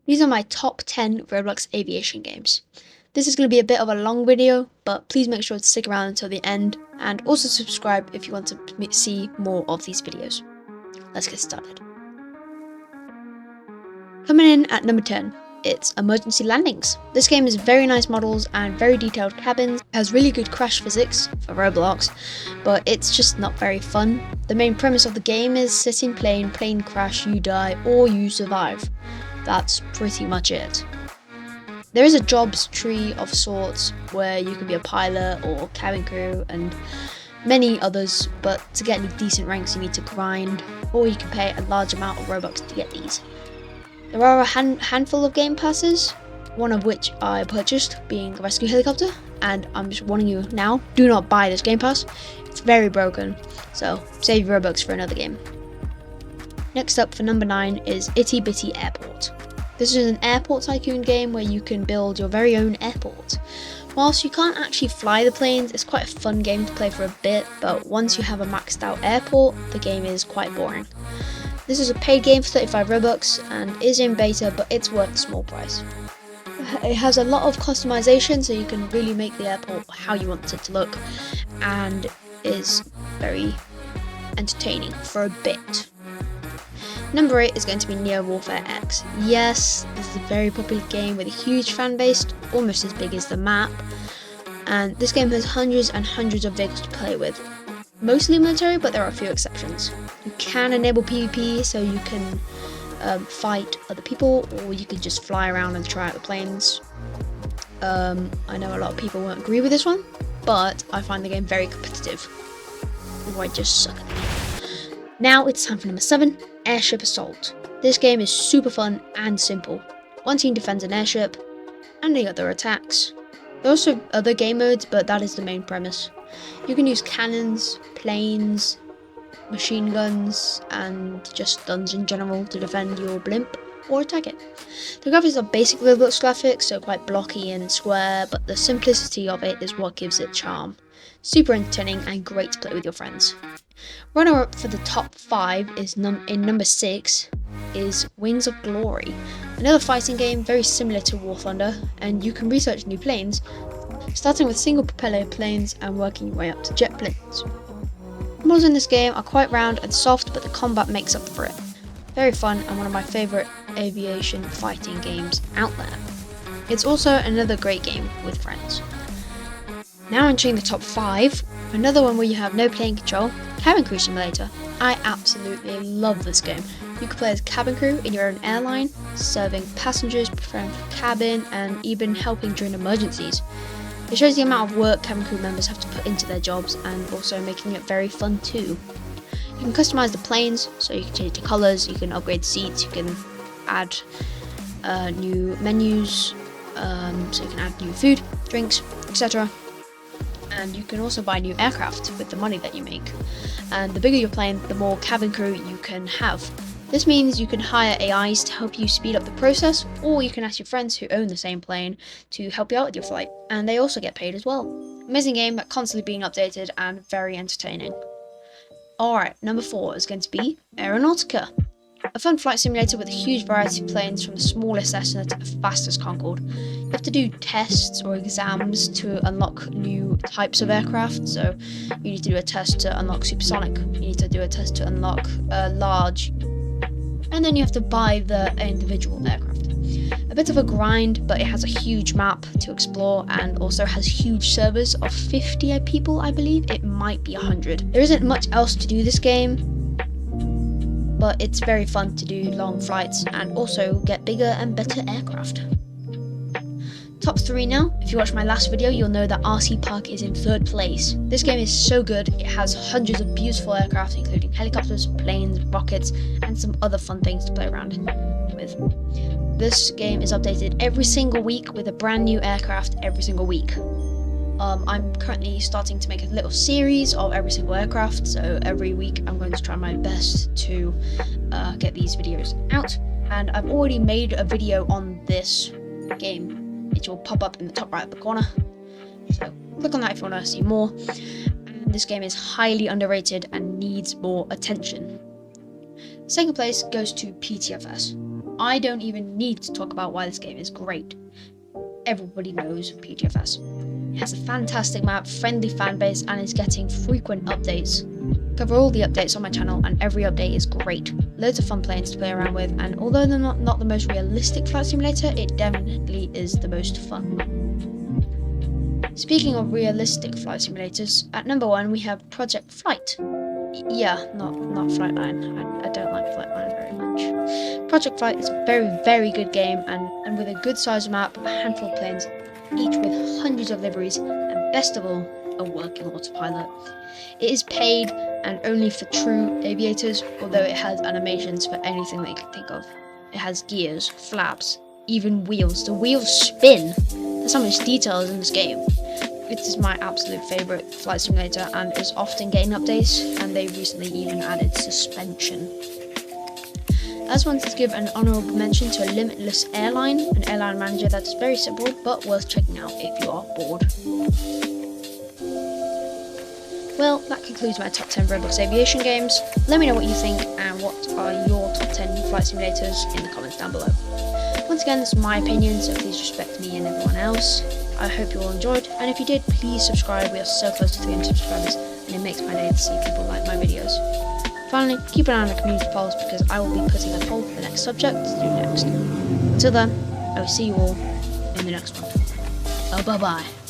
These are my top 10 Roblox aviation games. This is going to be a bit of a long video, but please make sure to stick around until the end and also subscribe if you want to see more of these videos. Let's get started. Coming in at number 10, it's Emergency Landings. This game is very nice models and very detailed cabins. It has really good crash physics for Roblox, but it's just not very fun. The main premise of the game is sit in plane crash, you die, or you survive. That's pretty much it. There is a jobs tree of sorts where you can be a pilot or cabin crew and many others, but to get any decent ranks you need to grind, or you can pay a large amount of Robux to get these. There are a handful of game passes, one of which I purchased being a rescue helicopter, and I'm just warning you now, do not buy this game pass. It's very broken, so save your Robux for another game. Next up for number 9 is Itty Bitty Airport. This is an airport tycoon game where you can build your very own airport. Whilst you can't actually fly the planes, it's quite a fun game to play for a bit, but once you have a maxed out airport, the game is quite boring. This is a paid game for 35 Robux and is in beta, but it's worth a small price. It has a lot of customization, so you can really make the airport how you want it to look, and is very entertaining for a bit. Number 8 is going to be Neo Warfare X. Yes, this is a very popular game with a huge fan base, almost as big as the map, and this game has hundreds and hundreds of vehicles to play with. Mostly military, but there are a few exceptions. You can enable PvP, so you can fight other people, or you can just fly around and try out the planes. I know a lot of people won't agree with this one, but I find the game very competitive. Or I just suck at the game. Now it's time for number 7, Airship Assault. This game is super fun and simple. One team defends an airship, and the other attacks. There are also other game modes, but that is the main premise. You can use cannons, planes, machine guns, and just guns in general to defend your blimp or attack it. The graphics are basic Roblox graphics, so quite blocky and square, but the simplicity of it is what gives it charm. Super entertaining and great to play with your friends. Runner up for the top 5 is in number 6 is Wings of Glory, another fighting game very similar to War Thunder, and you can research new planes, starting with single propeller planes and working your way up to jet planes. The models in this game are quite round and soft, but the combat makes up for it. Very fun and one of my favourite aviation fighting games out there. It's also another great game with friends. Now entering the top 5, another one where you have no plane control, Cabin Crew Simulator. I absolutely love this game. You can play as cabin crew in your own airline, serving passengers, preparing for cabin, and even helping during emergencies. It shows the amount of work cabin crew members have to put into their jobs, and also making it very fun too. You can customize the planes, so you can change the colors, you can upgrade seats, you can add new menus, so you can add new food, drinks, etc. And you can also buy new aircraft with the money that you make. And the bigger your plane, the more cabin crew you can have. This means you can hire AIs to help you speed up the process, or you can ask your friends who own the same plane to help you out with your flight, and they also get paid as well. Amazing game, constantly being updated and very entertaining. Alright, number 4 is going to be Aeronautica. A fun flight simulator with a huge variety of planes, from the smallest Cessna to the fastest Concorde. You have to do tests or exams to unlock new types of aircraft, so you need to do a test to unlock supersonic, you need to do a test to unlock large, and then you have to buy the individual aircraft. A bit of a grind, but it has a huge map to explore and also has huge servers of 50 people, I believe. It might be 100. There isn't much else to do this game, but it's very fun to do long flights and also get bigger and better aircraft. Top 3 now. If you watched my last video, you'll know that RC Park is in 3rd place. This game is so good. It has hundreds of beautiful aircraft, including helicopters, planes, rockets, and some other fun things to play around with. This game is updated every single week with a brand new aircraft every single week. I'm currently starting to make a little series of every single aircraft, so every week I'm going to try my best to get these videos out, and I've already made a video on this game. It will pop up in the top right of the corner, so click on that if you want to see more. And this game is highly underrated and needs more attention. Second place goes to PTFS. I don't even need to talk about why this game is great. Everybody knows PGFS. It has a fantastic map, friendly fan base, and is getting frequent updates. I cover all the updates on my channel, and every update is great. Loads of fun planes to play around with, and although they're not the most realistic flight simulator, it definitely is the most fun. Speaking of realistic flight simulators, at number 1 we have Project Flight. Yeah, not Flightline. I don't like Flightline very much. Project Flight is a very good game, and with a good size map, a handful of planes, each with hundreds of liveries, and best of all, a working autopilot. It is paid and only for true aviators, although it has animations for anything that you can think of. It has gears, flaps, even wheels. The wheels spin. There's so much details in this game. It is my absolute favourite flight simulator and is often getting updates, and they recently even added suspension. I just wanted to give an honourable mention to a Limitless Airline, an airline manager that is very simple but worth checking out if you are bored. Well, that concludes my top 10 Roblox aviation games. Let me know what you think and what are your top 10 flight simulators in the comments down below. Once again, this is my opinion, so please respect me and everyone else. I hope you all enjoyed, and if you did, please subscribe. We are so close to 300 subscribers, and it makes my day to see people like my videos. Finally, keep an eye on the community polls because I will be putting a poll for the next subject to do next. Until then, I will see you all in the next one. Bye bye.